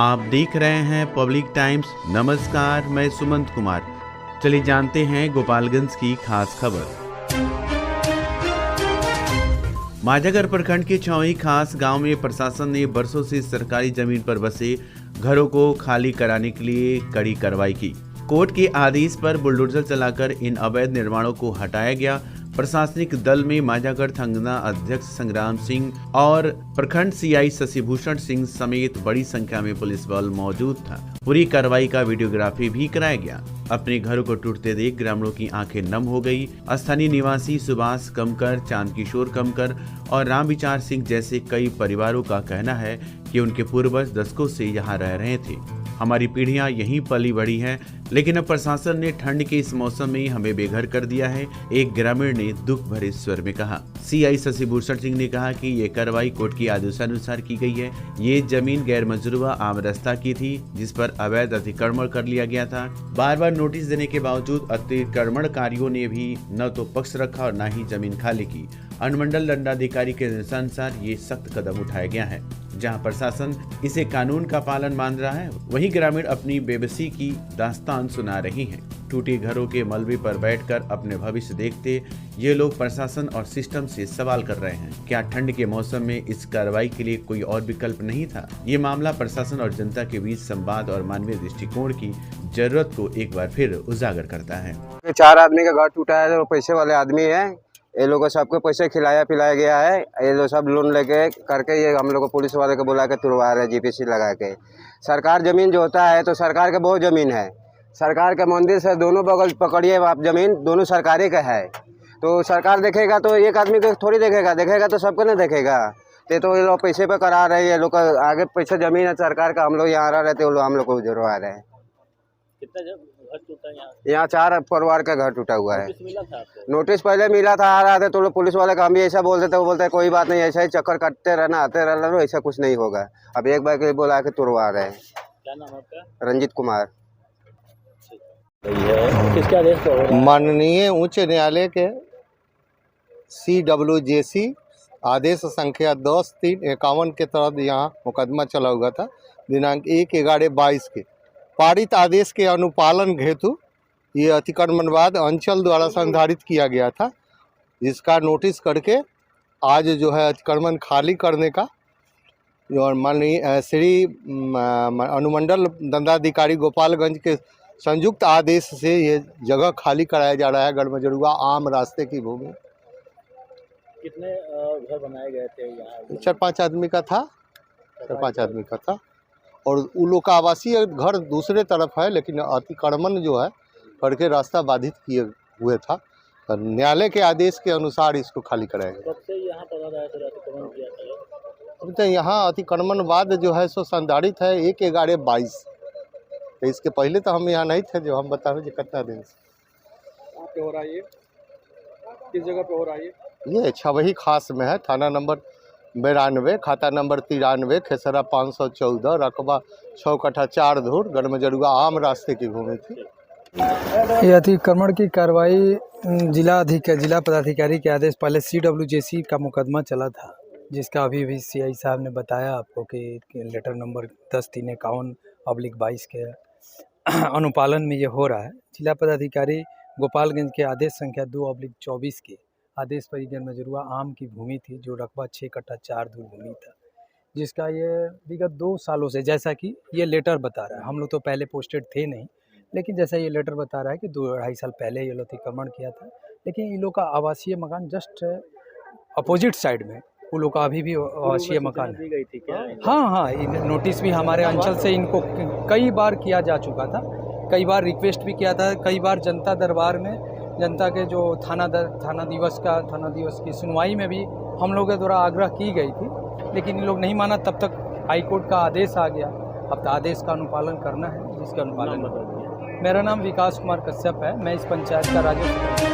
आप देख रहे हैं पब्लिक टाइम्स। नमस्कार, मैं सुमंत कुमार। चलिए जानते हैं गोपालगंज की खास खबर। माझागर प्रखंड के चौही खास गांव में प्रशासन ने बरसों से सरकारी जमीन पर बसे घरों को खाली कराने के लिए कड़ी कार्रवाई की। कोर्ट के आदेश पर बुलडोजर चलाकर इन अवैध निर्माणों को हटाया गया। प्रशासनिक दल में माझागर थाना अध्यक्ष संग्राम सिंह और प्रखंड सीआई शशिभूषण सिंह समेत बड़ी संख्या में पुलिस बल मौजूद था। पूरी कार्रवाई का वीडियोग्राफी भी कराया गया। अपने घरों को टूटते देख ग्रामीणों की आंखें नम हो गई। स्थानीय निवासी सुभाष कमकर, चांद किशोर कमकर और राम विचार सिंह जैसे कई परिवारों का कहना है कि उनके पूर्वज दशकों से यहाँ रह रहे थे। हमारी पीढ़ियां यहीं पली बढ़ी हैं, लेकिन अब प्रशासन ने ठंड के इस मौसम में हमें बेघर कर दिया है, एक ग्रामीण ने दुख भरे स्वर में कहा। सीआई शशिभूषण सिंह ने कहा कि ये कार्रवाई कोर्ट की आदेशानुसार की गई है। ये जमीन गैर मंजूरवा आम रास्ता की थी, जिस पर अवैध अतिक्रमण कर लिया गया था। बार बार नोटिस देने के बावजूद अतिक्रमणकारियों ने भी न तो पक्ष रखा और न ही जमीन खाली की। अनुमंडल दंडाधिकारी के निर्देशानुसार ये सख्त कदम उठाया गया है। जहां प्रशासन इसे कानून का पालन मान रहा है, वहीं ग्रामीण अपनी बेबसी की दास्तान सुना रही हैं। टूटे घरों के मलबे पर बैठकर अपने भविष्य देखते ये लोग प्रशासन और सिस्टम से सवाल कर रहे हैं, क्या ठंड के मौसम में इस कार्रवाई के लिए कोई और विकल्प नहीं था? ये मामला प्रशासन और जनता के बीच संवाद और मानवीय दृष्टिकोण की जरूरत को एक बार फिर उजागर करता है। 4 आदमी का घर टूटा है, जो पैसे वाले आदमी है, ये लोगों को सबको पैसे खिलाया पिलाया गया है। ये लोग सब लोन लेके करके ये हम लोग को पुलिस वाले को बुला के तुड़वा रहे हैं, जीपीसी लगा के। सरकार जमीन जो होता है तो सरकार के बहुत जमीन है। सरकार के मंदिर से दोनों बगल पकड़िए आप, जमीन दोनों सरकारी का है। तो सरकार देखेगा तो एक आदमी को थोड़ी देखेगा तो सबको नहीं देखेगा। तो ये लोग पैसे पे करा रहे हैं, ये लोग का आगे पैसे जमीन है सरकार का, हम लोग यहाँ रह रहे थे, वो लोग हम लोग को जुड़वा रहे हैं। यहाँ 4 परिवार का घर टूटा हुआ है। नोटिस पहले मिला था, आ रहा था तो पुलिस वाले का हम भी ऐसा बोलते थे, वो बोलते हैं कोई बात नहीं, ऐसा ही चक्कर काटते रहना, आते रहना, ऐसा कुछ नहीं होगा। अब एक बार के बोला के तुड़वा रहे हैं। क्या नाम है आपका? रंजीत कुमार। किसके आदेश पर? माननीय उच्च न्यायालय के CWJC आदेश संख्या 10/3/51 के तहत यहाँ मुकदमा चला हुआ था। दिनांक 1/11/22 के पारित आदेश के अनुपालन हेतु ये अतिक्रमणवाद अंचल द्वारा संधारित किया गया था, जिसका नोटिस करके आज जो है अतिक्रमण खाली करने का और माननीय श्री अनुमंडल दंडाधिकारी गोपालगंज के संयुक्त आदेश से ये जगह खाली कराया जा रहा है। गढ़मजरुआ आम रास्ते की भूमि। कितने घर बनाए गए थे यहाँ? 4-5 आदमी का था, 4-5 आदमी का था। और उन लोग का आवासीय घर दूसरे तरफ है, लेकिन अतिक्रमण जो है करके रास्ता बाधित किए हुए था। तो न्यायालय के आदेश के अनुसार इसको खाली कराएगा। कब से यहाँ पर अतिक्रमण किया था? अभी तो यहाँ अतिक्रमणवाद जो है सो संधारित है 1/11/22। तो इसके पहले तो हम यहाँ नहीं थे, जो हम बता रहे कितना दिन से। कहाँ पे हो रहा है ये? किस जगह पे हो रहा है ये छवही खास में है, थाना नंबर 92, खाता नंबर 93, खेसरा 514, रकबा 6 कट्ठा 4 धूर, गढ़मजरुआ आम रास्ते की भूमि थी। ये अतिक्रमण की कार्रवाई जिला पदाधिकारी के आदेश पहले CWJC का मुकदमा चला था, जिसका अभी भी CI साहब ने बताया आपको कि लेटर नंबर 10/3/51/22 के अनुपालन में ये हो रहा है। जिला पदाधिकारी गोपालगंज के आदेश संख्या 2/24 के आदेश पर गढ़मजरुआ आम की भूमि थी, जो रकबा 6 कट्ठा 4 धूर भूमि था, जिसका ये विगत 2 सालों से, जैसा कि ये लेटर बता रहा है, हम लोग तो पहले पोस्टेड थे नहीं, लेकिन जैसा ये लेटर बता रहा है कि 2-2.5 साल पहले ये लोग अतिक्रमण किया था। लेकिन इन लोग का आवासीय मकान जस्ट अपोजिट साइड में, वो लोग का अभी भी आवासीय मकान है। गई थी क्या? हाँ, नोटिस भी हमारे अंचल से इनको कई बार किया जा चुका था, कई बार रिक्वेस्ट भी किया था, कई बार जनता दरबार में जनता के जो थाना दिवस की सुनवाई में भी हम लोगों के द्वारा आग्रह की गई थी, लेकिन इन लोग नहीं माना। तब तक हाई कोर्ट का आदेश आ गया। अब आदेश का अनुपालन करना है, जिसका अनुपालन। मेरा नाम विकास कुमार कश्यप है, मैं इस पंचायत का राजस्व।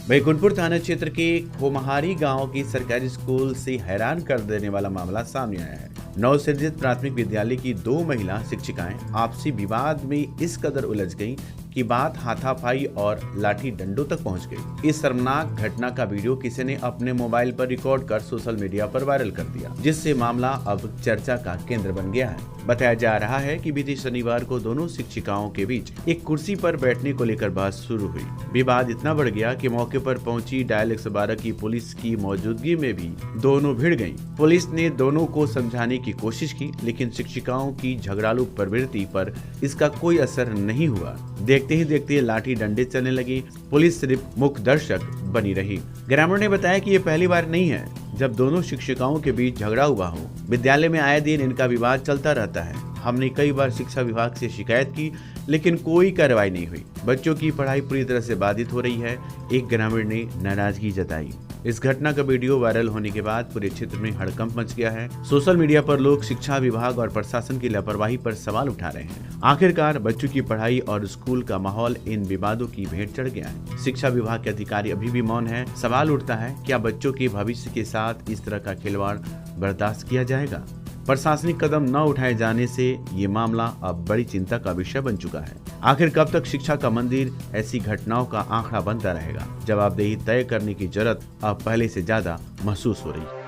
बैकुंठपुर थाना क्षेत्र के खोमहारी गांव की सरकारी स्कूल से हैरान कर देने वाला मामला सामने आया है। नवसर्जित प्राथमिक विद्यालय की 2 महिला शिक्षिकाएं आपसी विवाद में इस कदर उलझ गईं कि बात हाथापाई और लाठी डंडों तक पहुंच गई। इस शर्मनाक घटना का वीडियो किसी ने अपने मोबाइल पर रिकॉर्ड कर सोशल मीडिया पर वायरल कर दिया, जिससे मामला अब चर्चा का केंद्र बन गया है। बताया जा रहा है कि बीते शनिवार को दोनों शिक्षिकाओं के बीच एक कुर्सी पर बैठने को लेकर बहस शुरू हुई। विवाद इतना बढ़ गया कि मौके पर पहुंची डायल 112 की पुलिस की मौजूदगी में भी दोनों भिड़ गईं। पुलिस ने दोनों को समझाने की कोशिश की, लेकिन शिक्षिकाओं की झगड़ालू प्रवृत्ति पर इसका कोई असर नहीं हुआ। देखते ही देखते लाठी डंडे चलने लगी। पुलिस सिर्फ मुख्य दर्शक बनी रही। ग्रामीणों ने बताया कि ये पहली बार नहीं है जब दोनों शिक्षिकाओं के बीच झगड़ा हुआ हो। विद्यालय में आए दिन इनका विवाद चलता रहता है। हमने कई बार शिक्षा विभाग से शिकायत की, लेकिन कोई कार्रवाई नहीं हुई। बच्चों की पढ़ाई पूरी तरह से बाधित हो रही है, एक ग्रामीण ने नाराजगी जताई। इस घटना का वीडियो वायरल होने के बाद पूरे क्षेत्र में हड़कंप मच गया है। सोशल मीडिया पर लोग शिक्षा विभाग और प्रशासन की लापरवाही पर सवाल उठा रहे हैं। आखिरकार बच्चों की पढ़ाई और स्कूल का माहौल इन विवादों की भेंट चढ़ गया है। शिक्षा विभाग के अधिकारी अभी भी मौन है। सवाल उठता है, क्या बच्चों के भविष्य के साथ इस तरह का खिलवाड़ बर्दाश्त किया जाएगा? प्रशासनिक कदम न उठाए जाने से ये मामला अब बड़ी चिंता का विषय बन चुका है। आखिर कब तक शिक्षा का मंदिर ऐसी घटनाओं का आंकड़ा बनता रहेगा? जवाबदेही तय करने की जरूरत अब पहले से ज्यादा महसूस हो रही है।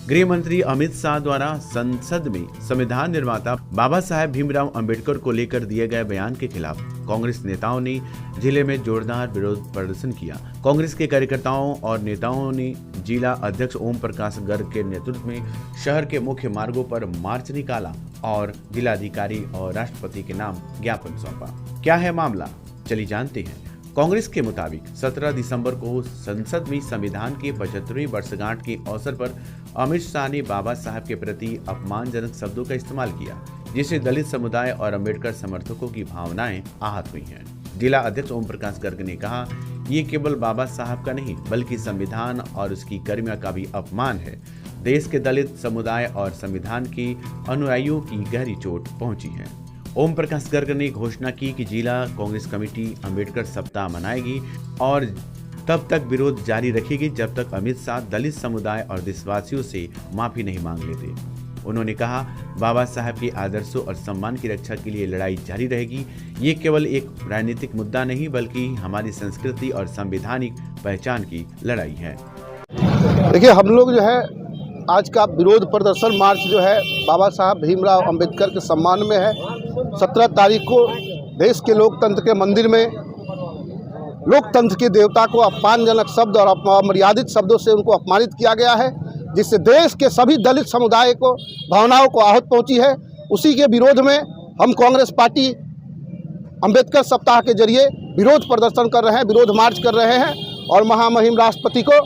गृह मंत्री अमित शाह द्वारा संसद में संविधान निर्माता बाबा साहेब भीमराव अंबेडकर को लेकर दिए गए बयान के खिलाफ कांग्रेस नेताओं ने जिले में जोरदार विरोध प्रदर्शन किया। कांग्रेस के कार्यकर्ताओं और नेताओं ने जिला अध्यक्ष ओम प्रकाश गर्ग के नेतृत्व में शहर के मुख्य मार्गों पर मार्च निकाला और जिलाधिकारी और राष्ट्रपति के नाम ज्ञापन सौंपा। क्या है मामला, चलिए जानते हैं। कांग्रेस के मुताबिक 17 दिसंबर को संसद में संविधान के 75वीं वर्षगांठ के अवसर पर अमित शाह ने बाबा साहब के प्रति अपमानजनक शब्दों का इस्तेमाल किया, जिससे दलित समुदाय और अंबेडकर समर्थकों की भावनाएं आहत हुई हैं। जिला अध्यक्ष ओम प्रकाश गर्ग ने कहा, ये केवल बाबा साहब का नहीं बल्कि संविधान और उसकी गरिमा का भी अपमान है। देश के दलित समुदाय और संविधान के अनुयायियों की गहरी चोट पहुंची है। ओम प्रकाश गर्ग ने घोषणा की कि जिला कांग्रेस कमेटी अंबेडकर सप्ताह मनाएगी और तब तक विरोध जारी रखेगी जब तक अमित शाह दलित समुदाय और देशवासियों से माफी नहीं मांग लेते। उन्होंने कहा, बाबा साहब के आदर्शों और सम्मान की रक्षा के लिए लड़ाई जारी रहेगी। ये केवल एक राजनीतिक मुद्दा नहीं बल्कि हमारी संस्कृति और संवैधानिक पहचान की लड़ाई है। देखिए, हम लोग जो है आज का विरोध प्रदर्शन मार्च जो है बाबा साहब भीमराव अंबेडकर के सम्मान में है। 17 तारीख को देश के लोकतंत्र के मंदिर में लोकतंत्र के देवता को अपमानजनक शब्द और अमर्यादित शब्दों से उनको अपमानित किया गया है, जिससे देश के सभी दलित समुदाय को भावनाओं को आहत पहुंची है। उसी के विरोध में हम कांग्रेस पार्टी अंबेडकर सप्ताह के जरिए विरोध प्रदर्शन कर रहे हैं, विरोध मार्च कर रहे हैं और महामहिम राष्ट्रपति को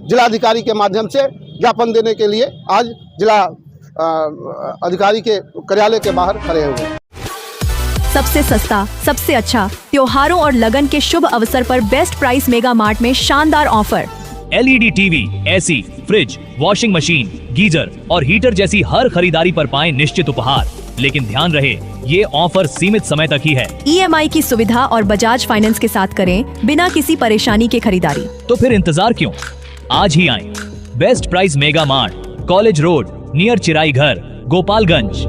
जिलाधिकारी के माध्यम से ज्ञापन देने के लिए आज जिला अधिकारी के कार्यालय के बाहर खड़े हुए। सबसे सस्ता, सबसे अच्छा, त्योहारों और लगन के शुभ अवसर पर बेस्ट प्राइस मेगा मार्ट में शानदार offer. LED TV, AC, fridge, washing machine, geyser और हीटर जैसी हर खरीदारी पर पाएं निश्चित उपहार। लेकिन ध्यान रहे, ये ऑफर सीमित समय तक ही है। EMI की सुविधा और बजाज फाइनेंस के साथ करें बिना किसी परेशानी के खरीदारी। तो फिर इंतजार क्यों, आज ही आएं। Best price mega mart, college road, near Chirai Ghar, Gopalganj.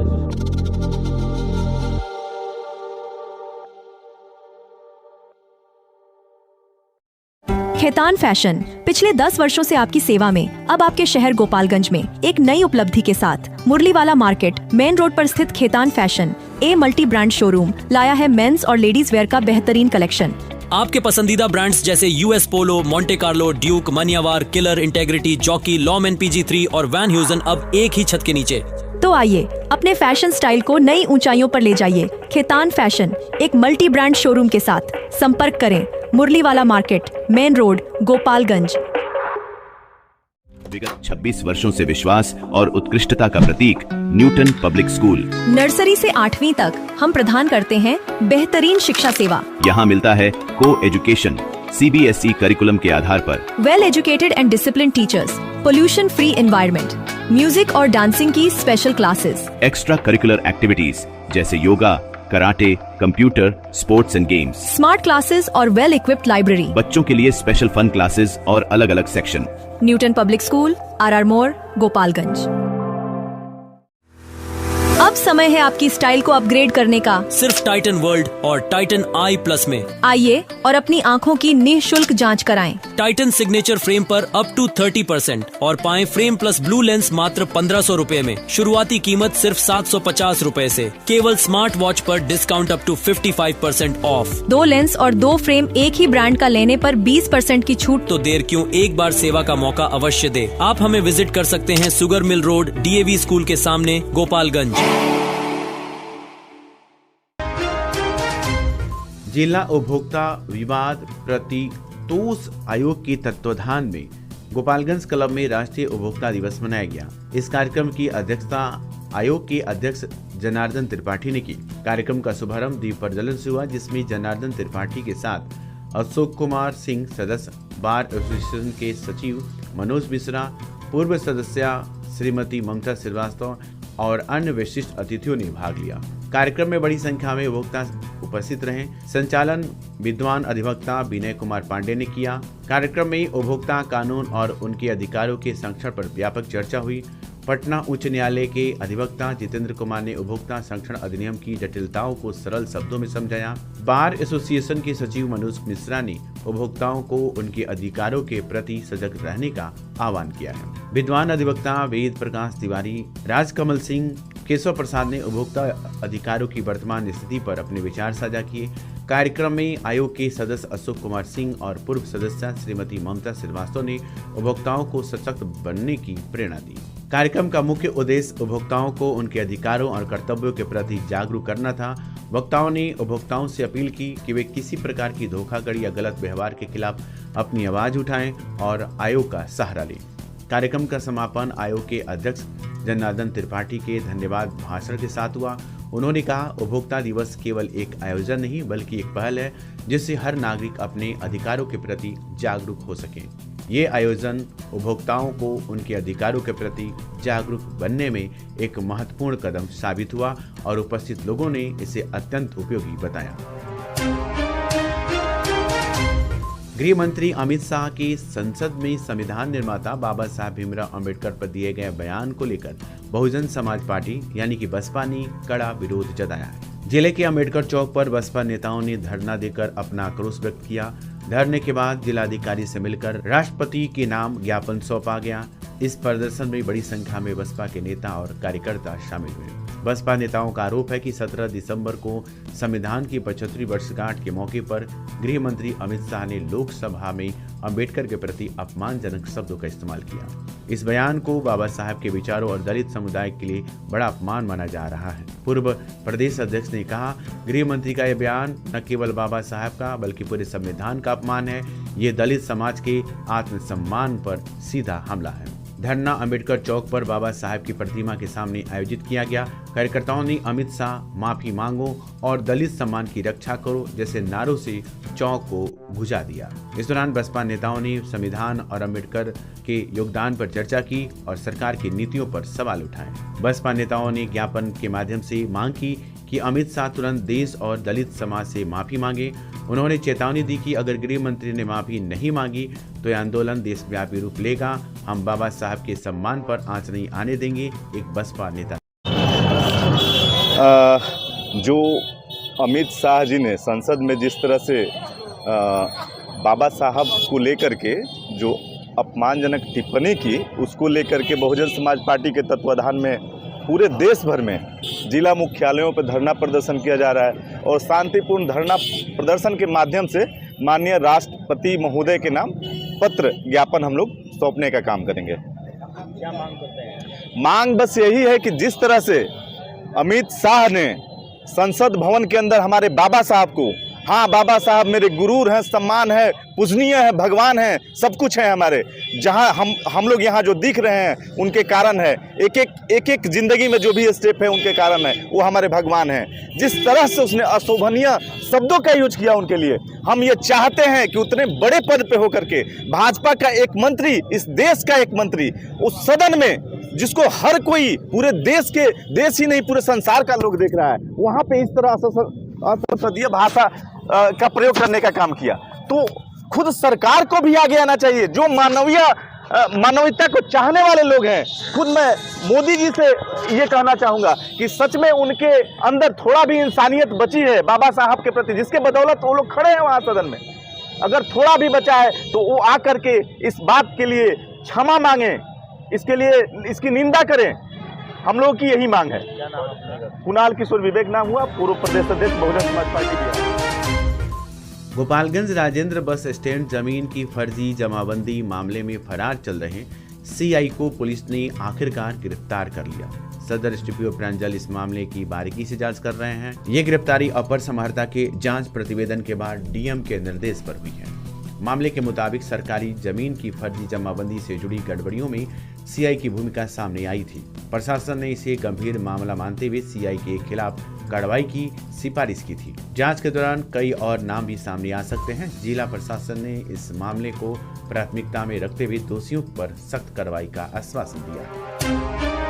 Khetan fashion पिछले 10 वर्षों से आपकी सेवा में। अब आपके शहर गोपालगंज में एक नई उपलब्धि के साथ मुरलीवाला मार्केट मेन रोड पर स्थित Khetan fashion a multi brand showroom लाया है मेंस और लेडीज वेयर का बेहतरीन कलेक्शन। आपके पसंदीदा ब्रांड्स जैसे US Polo, Monte Carlo, Duke, Manyavar, Killer, Integrity, Jockey, Lawman PG3 और वैन ह्यूजन अब एक ही छत के नीचे। तो आइए अपने फैशन स्टाइल को नई ऊंचाइयों पर ले जाइए। खेतान फैशन एक मल्टी ब्रांड शोरूम के साथ संपर्क करें, मुरलीवाला मार्केट मेन रोड, गोपालगंज। विगत 26 वर्षों से विश्वास और उत्कृष्टता का प्रतीक न्यूटन पब्लिक स्कूल। नर्सरी से 8वीं तक हम प्रदान करते हैं बेहतरीन शिक्षा सेवा। यहाँ मिलता है को एजुकेशन CBSE करिकुलम के आधार पर, well educated and discipline teachers, pollution free environment, music और डांसिंग की special classes, extra curricular activities जैसे yoga, karate, computer, sports and games, smart classes और वेल इक्विप्ड लाइब्रेरी, बच्चों के लिए स्पेशल फन क्लासेस और अलग अलग section. Newton public school, R मोड़, गोपालगंज। अब समय है आपकी स्टाइल को अपग्रेड करने का, सिर्फ टाइटन वर्ल्ड और टाइटन आई प्लस में। आइए और अपनी आँखों की निःशुल्क जांच कराएं। टाइटन सिग्नेचर फ्रेम पर अप टू 30% और पाएं फ्रेम प्लस ब्लू लेंस मात्र 1500 रुपए में। शुरुआती कीमत सिर्फ 750 रुपए से। केवल स्मार्ट वॉच पर discount up to 55% off. 2 lens और 2 फ्रेम एक ही ब्रांड का लेने पर 20% की छूट। तो देर क्यों, एक बार सेवा का मौका अवश्य दे। आप हमें विजिट कर सकते हैं sugar mill road, DAV school के सामने, गोपालगंज। जिला उपभोक्ता विवाद प्रतितोष आयोग के तत्वाधान में गोपालगंज क्लब में राष्ट्रीय उपभोक्ता दिवस मनाया गया। इस कार्यक्रम की अध्यक्षता आयोग के अध्यक्ष जनार्दन त्रिपाठी ने की। कार्यक्रम का शुभारंभ दीप प्रज्वलन से हुआ, जिसमें जनार्दन त्रिपाठी के साथ अशोक कुमार सिंह, सदस्य बार एसोसिएशन के सचिव मनोज मिश्रा, पूर्व सदस्य श्रीमती ममता श्रीवास्तव और अन्य विशिष्ट अतिथियों ने भाग लिया। कार्यक्रम में बड़ी संख्या में उपभोक्ता उपस्थित रहे। संचालन विद्वान अधिवक्ता विनय कुमार पांडे ने किया। कार्यक्रम में उपभोक्ता कानून और उनके अधिकारों के संरक्षण पर व्यापक चर्चा हुई। पटना उच्च न्यायालय के अधिवक्ता जितेंद्र कुमार ने उपभोक्ता संरक्षण अधिनियम की जटिलताओं को सरल शब्दों में समझाया। बार एसोसिएशन के सचिव मनोज मिश्रा ने उपभोक्ताओं को उनके अधिकारों के प्रति सजग रहने का आह्वान किया है। विद्वान अधिवक्ता वेद प्रकाश तिवारी, राजकमल सिंह, केशव प्रसाद ने उपभोक्ता अधिकारों की वर्तमान स्थिति पर अपने विचार साझा किए। कार्यक्रम में आयोग के सदस्य अशोक कुमार सिंह और पूर्व सदस्य श्रीमती ममता श्रीवास्तव ने उपभोक्ताओं को सशक्त बनने की प्रेरणा दी। कार्यक्रम का मुख्य उद्देश्य उपभोक्ताओं को उनके अधिकारों और कर्तव्यों के प्रति जागरूक करना था। वक्ताओं ने उपभोक्ताओं से अपील की कि वे किसी प्रकार की धोखाधड़ी या गलत व्यवहार के खिलाफ अपनी आवाज उठाएं और आयोग का सहारा लें। कार्यक्रम का समापन आयोग के अध्यक्ष जनार्दन त्रिपाठी के धन्यवाद भाषण के साथ हुआ। उन्होंने कहा, उपभोक्ता दिवस केवल एक आयोजन नहीं बल्कि एक पहल है जिससे हर नागरिक अपने अधिकारों के प्रति जागरूक हो सके। ये आयोजन उपभोक्ताओं को उनके अधिकारों के प्रति जागरूक बनने में एक महत्वपूर्ण कदम साबित हुआ और उपस्थित लोगों ने इसे अत्यंत उपयोगी बताया। गृह मंत्री अमित शाह के संसद में संविधान निर्माता बाबा साहब भीमराव अंबेडकर पर दिए गए बयान को लेकर बहुजन समाज पार्टी यानी कि बसपा ने कड़ा विरोध जताया है। जिले के अंबेडकर चौक पर बसपा नेताओं ने धरना देकर अपना आक्रोश व्यक्त किया। धरने के बाद जिलाधिकारी से मिलकर राष्ट्रपति के नाम ज्ञापन सौंपा गया। इस प्रदर्शन में बड़ी संख्या में बसपा के नेता और कार्यकर्ता शामिल हुए। बसपा नेताओं का आरोप है कि 17 दिसंबर को संविधान की 75वीं वर्षगांठ के मौके पर गृह मंत्री अमित शाह ने लोकसभा में अंबेडकर के प्रति अपमानजनक शब्दों का इस्तेमाल किया। इस बयान को बाबा साहब के विचारों और दलित समुदाय के लिए बड़ा अपमान माना जा रहा है। पूर्व प्रदेश अध्यक्ष ने कहा, गृह मंत्री का यह बयान न केवल बाबा साहब का बल्कि पूरे संविधान का अपमान है। ये दलित समाज के आत्मसम्मान पर सीधा हमला है। धरना अंबेडकर चौक पर बाबा साहब की प्रतिमा के सामने आयोजित किया गया। कार्यकर्ताओं ने अमित शाह माफी मांगो और दलित सम्मान की रक्षा करो जैसे नारों से चौक को बुझा दिया। इस दौरान बसपा नेताओं ने संविधान और अंबेडकर के योगदान पर चर्चा की और सरकार की नीतियों पर सवाल उठाए। बसपा नेताओं ने ज्ञापन के माध्यम से मांग की कि अमित शाह तुरंत देश और दलित समाज से माफी मांगे। उन्होंने चेतावनी दी कि अगर गृह मंत्री ने माफी नहीं मांगी तो यह आंदोलन देशव्यापी रूप लेगा। हम बाबा साहब के सम्मान पर आंच नहीं आने देंगे, एक बसपा नेता। जो अमित शाह जी ने संसद में जिस तरह से बाबा साहब को लेकर के जो अपमानजनक टिप्पणी की, उसको लेकर के बहुजन समाज पार्टी के तत्वाधान में पूरे देश भर में जिला मुख्यालयों पर धरना प्रदर्शन किया जा रहा है और शांतिपूर्ण धरना प्रदर्शन के माध्यम से माननीय राष्ट्रपति महोदय के नाम पत्र ज्ञापन हम लोग सौंपने का काम करेंगे। क्या मांग करते हैं? मांग बस यही है कि जिस तरह से अमित शाह ने संसद भवन के अंदर हमारे बाबा साहब को, हाँ बाबा साहब मेरे गुरूर हैं, सम्मान है, पूजनीय है, भगवान है, सब कुछ है हमारे, जहाँ हम लोग यहाँ जो दिख रहे हैं उनके कारण है, एक एक जिंदगी में जो भी स्टेप है उनके कारण है, वो हमारे भगवान हैं। जिस तरह से उसने अशोभनीय शब्दों का यूज किया उनके लिए, हम ये चाहते हैं कि उतने बड़े पद पे होकर के भाजपा का एक मंत्री, इस देश का एक मंत्री उस सदन में जिसको हर कोई पूरे देश ही नहीं पूरे संसार का लोग देख रहा है, वहाँ पे इस तरह असंसदीय भाषा का प्रयोग करने का काम किया। तो खुद सरकार को भी आगे आना चाहिए। जो मानवीयता को चाहने वाले लोग हैं, खुद मैं मोदी जी से ये कहना चाहूँगा कि सच में उनके अंदर थोड़ा भी इंसानियत बची है बाबा साहब के प्रति, जिसके बदौलत वो लोग खड़े हैं वहाँ सदन में, अगर थोड़ा भी बचा है तो वो आ करके इस बात के लिए क्षमा मांगे, इसके लिए इसकी निंदा करें। हम लोगों की यही मांग है। कुणाल किशोर विवेक नाम हुआ, पूर्व प्रदेश अध्यक्ष Bahujan Samaj party Bihar. Gopalganj Rajendra bus stand जमीन की फर्जी जमाबंदी मामले में फरार चल रहे सीआई को पुलिस ने आखिरकार गिरफ्तार कर लिया। सदर एसडीपीओ प्रांजल इस मामले की बारीकी से जांच कर रहे हैं। ये गिरफ्तारी अपर समाहर्ता के जांच प्रतिवेदन के बाद डीएम के निर्देश पर हुई है। मामले के मुताबिक सरकारी जमीन की फर्जी जमाबंदी से जुड़ी गड़बड़ियों में सीआई की भूमिका सामने आई थी। प्रशासन ने इसे गंभीर मामला मानते हुए सीआई के खिलाफ कार्रवाई की सिफारिश की थी। जांच के दौरान कई और नाम भी सामने आ सकते हैं। जिला प्रशासन ने इस मामले को प्राथमिकता में रखते हुए दोषियों पर सख्त कार्रवाई का आश्वासन दिया।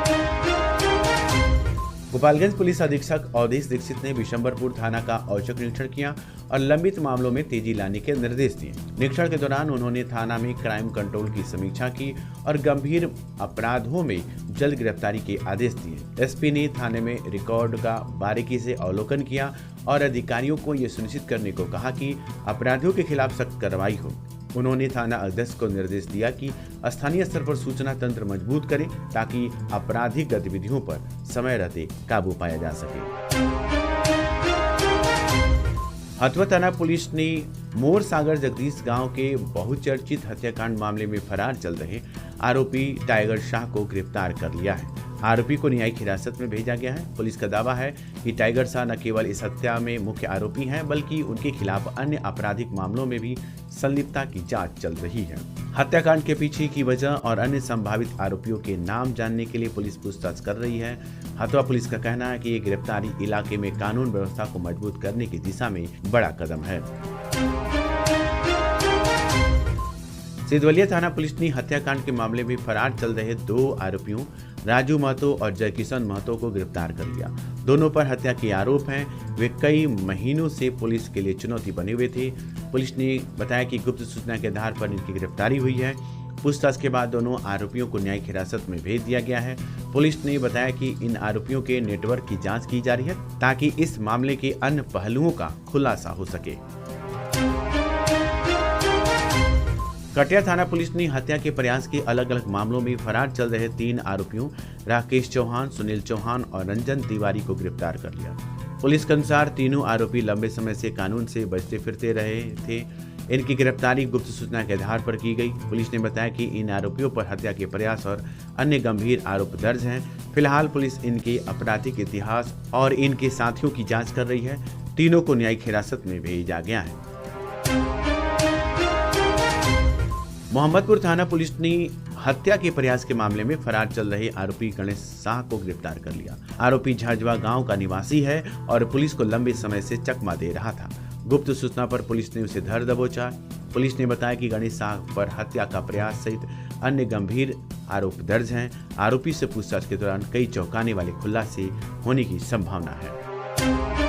गोपालगंज पुलिस अधीक्षक अवधेश दीक्षित ने बिशंबरपुर थाना का औचक निरीक्षण किया और लंबित मामलों में तेजी लाने के निर्देश दिए। निरीक्षण के दौरान उन्होंने थाना में क्राइम कंट्रोल की समीक्षा की और गंभीर अपराधों में जल्द गिरफ्तारी के आदेश दिए। एसपी ने थाने में रिकॉर्ड का बारीकी से अवलोकन किया और अधिकारियों को ये सुनिश्चित करने को कहा कि अपराधियों के खिलाफ सख्त कार्रवाई हो। उन्होंने थाना अध्यक्ष को निर्देश दिया कि स्थानीय स्तर पर सूचना तंत्र मजबूत करें ताकि आपराधिक गतिविधियों पर समय रहते काबू पाया जा सके। हथुआ थाना पुलिस ने मोर सागर जगदीश गांव के बहुचर्चित हत्याकांड मामले में फरार चल रहे आरोपी टाइगर शाह को गिरफ्तार कर लिया है। आरोपी को न्यायिक हिरासत में भेजा गया है। पुलिस का दावा है कि टाइगर शाह न केवल इस हत्या में मुख्य आरोपी हैं, बल्कि उनके खिलाफ अन्य आपराधिक मामलों में भी संलिप्तता की जांच चल रही है। हत्याकांड के पीछे की वजह और अन्य संभावित आरोपियों के नाम जानने के लिए पुलिस पूछताछ कर रही है। हथुआ पुलिस का कहना है कि ये गिरफ्तारी इलाके में कानून व्यवस्था को मजबूत करने की दिशा में बड़ा कदम है। सिद्धवलिया थाना पुलिस ने हत्याकांड के मामले में फरार चल रहे 2 आरोपियों राजू महतो और जयकिशन महतो को गिरफ्तार कर लिया। दोनों पर हत्या के आरोप हैं। वे कई महीनों से पुलिस के लिए चुनौती बने हुए थे। पुलिस ने बताया कि गुप्त सूचना के आधार पर इनकी गिरफ्तारी हुई है। पूछताछ के बाद दोनों आरोपियों को न्यायिक हिरासत में भेज दिया गया है। पुलिस ने बताया कि इन आरोपियों के नेटवर्क की जांच की जा रही है ताकि इस मामले के अन्य पहलुओं का खुलासा हो सके। कटिया थाना पुलिस ने हत्या के प्रयास के अलग अलग मामलों में फरार चल रहे 3 आरोपियों राकेश चौहान, सुनील चौहान और रंजन तिवारी को गिरफ्तार कर लिया। पुलिस के अनुसार तीनों आरोपी लंबे समय से कानून से बचते फिरते रहे थे। इनकी गिरफ्तारी गुप्त सूचना के आधार पर की गई। पुलिस ने बताया कि इन आरोपियों पर हत्या के प्रयास और अन्य गंभीर आरोप दर्ज हैं। फिलहाल पुलिस इनके आपराधिक इतिहास और इनके साथियों की जाँच कर रही है। तीनों को न्यायिक हिरासत में भेजा गया है। मोहम्मदपुर थाना पुलिस ने हत्या के प्रयास के मामले में फरार चल रहे आरोपी गणेश शाह को गिरफ्तार कर लिया। आरोपी झाझवा गांव का निवासी है और पुलिस को लंबे समय से चकमा दे रहा था। गुप्त सूचना पर पुलिस ने उसे धर दबोचा। पुलिस ने बताया कि गणेश शाह पर हत्या का प्रयास सहित अन्य गंभीर आरोप दर्ज हैं। आरोपी से पूछताछ के दौरान कई चौंकाने वाले खुलासे होने की संभावना है।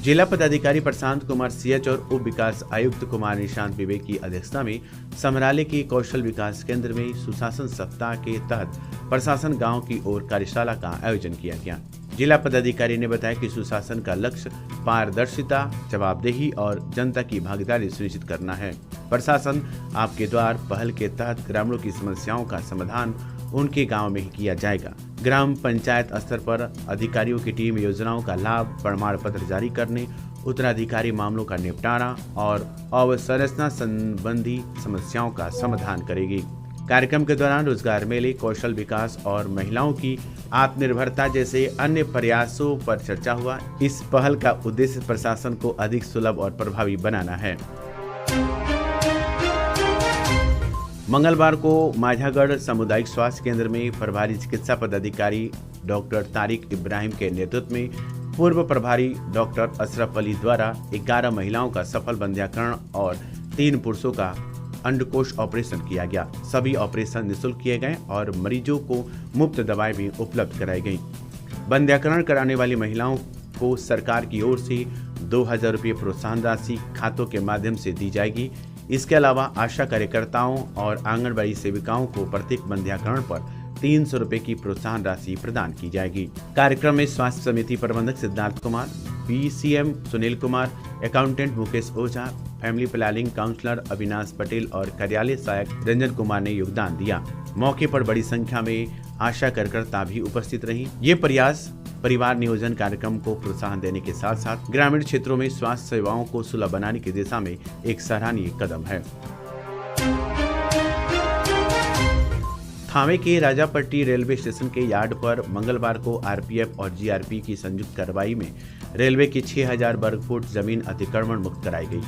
जिला पदाधिकारी प्रशांत कुमार सीएच और उप विकास आयुक्त कुमार निशांत विवेक की अध्यक्षता में समराले के कौशल विकास केंद्र में सुशासन सप्ताह के तहत प्रशासन गांव की ओर कार्यशाला का आयोजन किया गया। जिला पदाधिकारी ने बताया कि सुशासन का लक्ष्य पारदर्शिता, जवाबदेही और जनता की भागीदारी सुनिश्चित करना है। प्रशासन आपके द्वार पहल के तहत ग्रामीणों की समस्याओं का समाधान उनके गांव में ही किया जाएगा। ग्राम पंचायत स्तर पर अधिकारियों की टीम योजनाओं का लाभ, प्रमाण पत्र जारी करने, उत्तराधिकारी मामलों का निपटारा और अवसंरचना संबंधी समस्याओं का समाधान करेगी। कार्यक्रम के दौरान रोजगार मेले, कौशल विकास और महिलाओं की आत्मनिर्भरता जैसे अन्य प्रयासों पर चर्चा हुआ। इस पहल का उद्देश्य प्रशासन को अधिक सुलभ और प्रभावी बनाना है। मंगलवार को माझागढ़ सामुदायिक स्वास्थ्य केंद्र में प्रभारी चिकित्सा पदाधिकारी डॉक्टर तारिक इब्राहिम के नेतृत्व में पूर्व प्रभारी डॉक्टर अशरफ अली द्वारा 11 महिलाओं का सफल बंध्याकरण और 3 पुरुषों का अंडकोश ऑपरेशन किया गया। सभी ऑपरेशन निःशुल्क किए गए और मरीजों को मुफ्त दवाएं भी उपलब्ध कराई गई। बंध्याकरण कराने वाली महिलाओं को सरकार की ओर से 2000 रुपये प्रोत्साहन राशि खातों के माध्यम से दी जाएगी। इसके अलावा आशा कार्यकर्ताओं और आंगनबाड़ी सेविकाओं को प्रत्येक बंध्याकरण पर 300 रुपये की प्रोत्साहन राशि प्रदान की जाएगी। कार्यक्रम में स्वास्थ्य समिति प्रबंधक Siddharth Kumar, BCM Sunil Kumar, accountant Mukesh Ojha, family planning counsellor Avinash Patel और कार्यालय सहायक रंजन कुमार ने योगदान दिया। मौके पर बड़ी संख्या में आशा कार्यकर्ता भी उपस्थित रहीं। ये प्रयास परिवार नियोजन कार्यक्रम को प्रोत्साहन देने के साथ साथ ग्रामीण क्षेत्रों में स्वास्थ्य सेवाओं को सुलभ बनाने की दिशा में एक सराहनीय कदम है। थावे के राजापट्टी रेलवे स्टेशन के यार्ड पर मंगलवार को RPF और GRP की संयुक्त कार्रवाई में रेलवे की 6000 वर्ग फुट जमीन अतिक्रमण मुक्त कराई गई।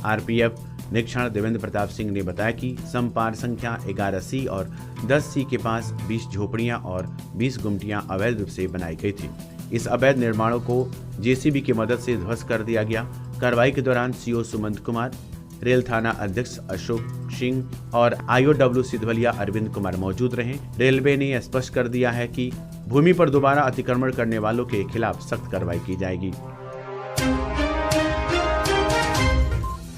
RPF निरीक्षण देवेंद्र प्रताप सिंह ने बताया कि समपार संख्या 11C और 10C के पास 20 झोपड़ियां और 20 गुमटियां अवैध रूप से बनाई गई थी। इस अवैध निर्माणों को JCB की मदद से ध्वस्त कर दिया गया। कार्रवाई के दौरान CO सुमंत कुमार, रेल थाना अध्यक्ष अशोक सिंह और IOW सिद्धवलिया अरविंद कुमार मौजूद रहे। रेलवे ने स्पष्ट कर दिया है कि भूमि पर दोबारा अतिक्रमण करने वालों के खिलाफ सख्त कार्रवाई की जाएगी।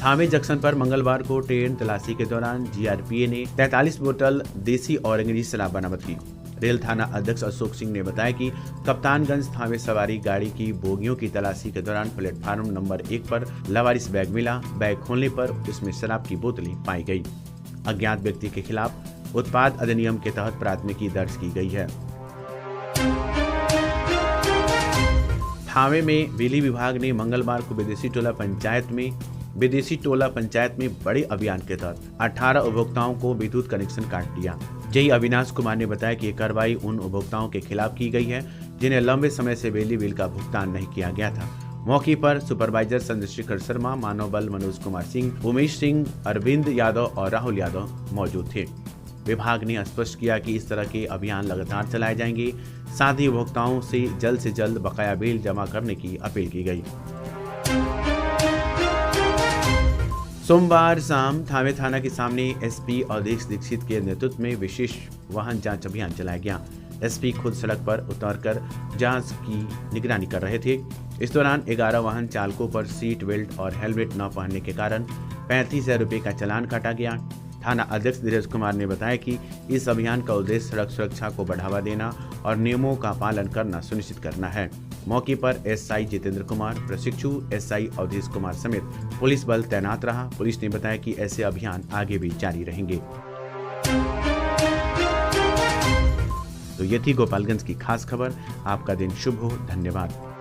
थावे जंक्शन पर मंगलवार को ट्रेन तलाशी के दौरान GRPA ने 43 बोतल देसी और अंग्रेजी शराब बरामद की। रेल थाना अध्यक्ष अशोक सिंह ने बताया कि कप्तानगंज थावे सवारी गाड़ी की बोगियों की तलाशी के दौरान प्लेटफार्म नंबर 1 पर लावारिस बैग मिला। बैग खोलने पर उसमें शराब की बोतलें पाई गई। अज्ञात व्यक्ति के खिलाफ उत्पाद अधिनियम के तहत प्राथमिकी दर्ज की गई है। थावे में बिजली विभाग ने मंगलवार को विदेशी टोला पंचायत में बड़े अभियान के तहत 18 उपभोक्ताओं को विद्युत कनेक्शन काट दिया। जय अविनाश कुमार ने बताया कि ये कार्रवाई उन उपभोक्ताओं के खिलाफ की गई है जिन्हें लंबे समय से बिजली बिल का भुगतान नहीं किया गया था। मौके पर सुपरवाइजर चंद्रशेखर शर्मा, मानव बल मनोज कुमार सिंह, उमेश सिंह, अरविंद यादव और राहुल यादव मौजूद थे। विभाग ने स्पष्ट किया कि इस तरह के अभियान लगातार चलाए जाएंगे। साथ ही उपभोक्ताओं से जल्द बकाया बिल जमा करने की अपील की गई। सोमवार शाम थावे थाना के सामने SP अवधेश दीक्षित के नेतृत्व में विशेष वाहन जांच अभियान चलाया गया। SP खुद सड़क पर उतरकर जांच की निगरानी कर रहे थे। इस दौरान 11 वाहन चालकों पर सीट बेल्ट और हेलमेट न पहनने के कारण 35,000 रुपये का चालान काटा गया। थाना अध्यक्ष धीरज कुमार ने बताया कि इस अभियान का उद्देश्य सड़क सुरक्षा को बढ़ावा देना और नियमों का पालन करना सुनिश्चित करना है। मौके पर SI जितेंद्र कुमार, प्रशिक्षु SI अवधेश कुमार समेत पुलिस बल तैनात रहा। पुलिस ने बताया कि ऐसे अभियान आगे भी जारी रहेंगे। तो ये थी गोपालगंज की खास खबर। आपका दिन शुभ हो। धन्यवाद।